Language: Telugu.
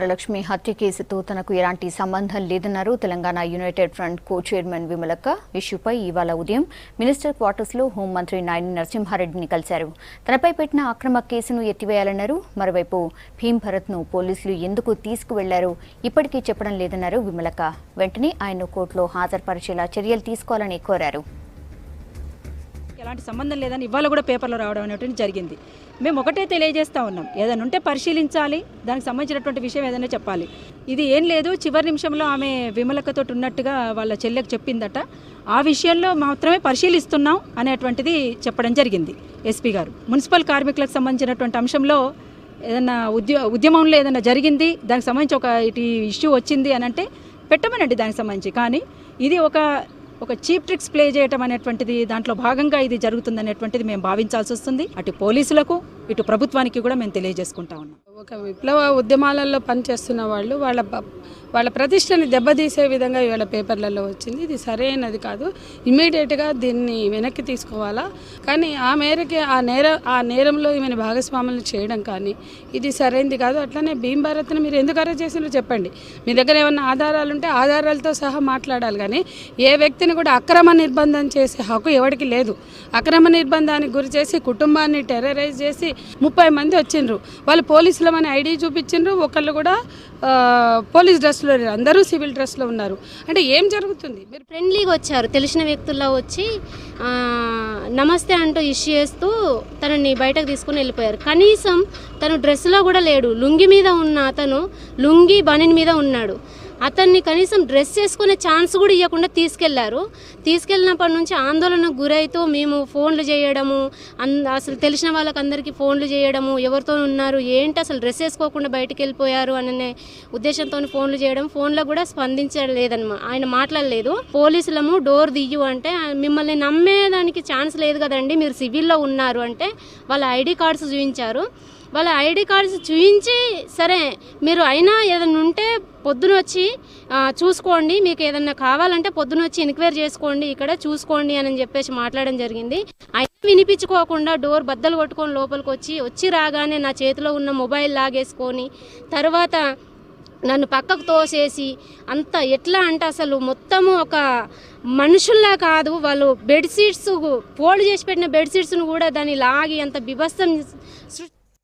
వరలక్ష్మి హత్య కేసుతో తనకు ఎలాంటి సంబంధం లేదన్నారు Telangana united front co chairman Vimalakka. ఇష్యూపై ఇవాళ ఉదయం మినిస్టర్ క్వార్టర్స్ లో హోంమంత్రి నాయని నరసింహారెడ్డిని కలిశారు. తనపై పెట్టిన అక్రమ కేసును ఎత్తివేయాలన్నారు. మరోవైపు భీమ్ భరత్ ను పోలీసులు ఎందుకు తీసుకువెళ్లారో ఇప్పటికీ చెప్పడం లేదన్నారు విమలక్క. వెంటనే ఆయన్ను కోర్టులో హాజరుపరిచేలా చర్యలు తీసుకోవాలని కోరారు. ఎలాంటి సంబంధం లేదని ఇవాళ కూడా పేపర్లో రావడం అనేటువంటి జరిగింది. మేము ఒకటే తెలియజేస్తూ ఉన్నాం, ఏదైనా ఉంటే పరిశీలించాలి, దానికి సంబంధించినటువంటి విషయం ఏదైనా చెప్పాలి. ఇది ఏం లేదు, చివరి నిమిషంలో ఆమె విమలకతో ఉన్నట్టుగా వాళ్ళ చెల్లెకు చెప్పిందట. ఆ విషయంలో మాత్రమే పరిశీలిస్తున్నాం అనేటువంటిది చెప్పడం జరిగింది ఎస్పీ గారు. మున్సిపల్ కార్మికులకు సంబంధించినటువంటి అంశంలో ఏదైనా ఉద్యమంలో ఏదైనా జరిగింది, దానికి సంబంధించి ఇటు ఇష్యూ వచ్చింది అని అంటే పెట్టమనండి దానికి సంబంధించి. కానీ ఇది ఒక చీప్ ట్రిక్స్ ప్లే చేయటం అనేటువంటిది దాంట్లో భాగంగా ఇది జరుగుతుందనేటువంటిది మేము భావించాల్సి వస్తుంది. అటు పోలీసులకు ఇటు ప్రభుత్వానికి కూడా మేము తెలియజేసుకుంటా ఉన్నాం. ఒక విప్లవ ఉద్యమాలలో పనిచేస్తున్న వాళ్ళు వాళ్ళ ప్రతిష్టని దెబ్బతీసే విధంగా ఇవాళ పేపర్లలో వచ్చింది. ఇది సరైనది కాదు. ఇమీడియట్గా దీన్ని వెనక్కి తీసుకోవాలా. కానీ ఆ మేరకే ఆ నేరంలో ఈమెను భాగస్వాములు చేయడం కానీ ఇది సరైనది కాదు. అట్లనే భీమ్ భారత్ని మీరు ఎందుకు అరెస్ట్ చేసినారో చెప్పండి. మీ దగ్గర ఏమన్నా ఆధారాలు ఉంటే ఆధారాలతో సహా మాట్లాడాలి. కానీ ఏ వ్యక్తిని కూడా అక్రమ నిర్బంధం చేసే హక్కు ఎవరికి లేదు. అక్రమ నిర్బంధానికి గురి చేసి కుటుంబాన్ని టెర్రరైజ్ చేసి 30 మంది వచ్చిండ్రు. వాళ్ళు పోలీసులమని ఐడి చూపించిండ్రు. ఒకళ్ళు కూడా పోలీస్ డ్రెస్లో, అందరూ సివిల్ డ్రెస్లో ఉన్నారు. అంటే ఏం జరుగుతుంది? మీరు ఫ్రెండ్లీగా వచ్చారు, తెలిసిన వ్యక్తుల్లో వచ్చి నమస్తే అంటూ ఇష్యూ చేస్తూ తనని బయటకు తీసుకుని వెళ్ళిపోయారు. కనీసం తను డ్రెస్లో కూడా లేడు. లుంగి మీద ఉన్న అతను లుంగి బనీన్ మీద ఉన్నాడు. అతన్ని కనీసం డ్రెస్ చేసుకునే ఛాన్స్ కూడా ఇవ్వకుండా తీసుకెళ్ళినప్పటి నుంచి ఆందోళనకు గురైతూ మేము ఫోన్లు చేయడము, అసలు తెలిసిన వాళ్ళకి అందరికీ ఫోన్లు చేయడము, ఎవరితో ఉన్నారు ఏంటి అసలు డ్రెస్ వేసుకోకుండా బయటికి వెళ్ళిపోయారు అనే ఉద్దేశంతో ఫోన్లు చేయడం. ఫోన్లో కూడా స్పందించలేదన్నమాట, ఆయన మాట్లాడలేదు. పోలీసులము డోర్ దియ్యు అంటే మిమ్మల్ని నమ్మేదానికి ఛాన్స్ లేదు కదండి, మీరు సివిల్లో ఉన్నారు అంటే వాళ్ళ ఐడి కార్డ్స్ చూపించారు. వాళ్ళ ఐడి కార్డ్స్ చూపించి సరే మీరు అయినా ఏదైనా ఉంటే పొద్దున వచ్చి చూసుకోండి, మీకు ఏదన్నా కావాలంటే పొద్దున వచ్చి ఎంక్వైరీ చేసుకోండి, ఇక్కడ చూసుకోండి అని చెప్పేసి మాట్లాడడం జరిగింది. అయినా వినిపించుకోకుండా డోర్ బద్దలు కొట్టుకొని లోపలికి వచ్చి రాగానే నా చేతిలో ఉన్న మొబైల్ లాగేసుకొని తర్వాత నన్ను పక్కకు తోసేసి అంత ఎట్లా అంటే అసలు మొత్తము ఒక మనుషుల్లా కాదు, వాళ్ళు బెడ్షీట్స్ ఫోల్డ్ చేసి పెట్టిన బెడ్షీట్స్ను కూడా దాన్ని లాగి అంత బిభత్సం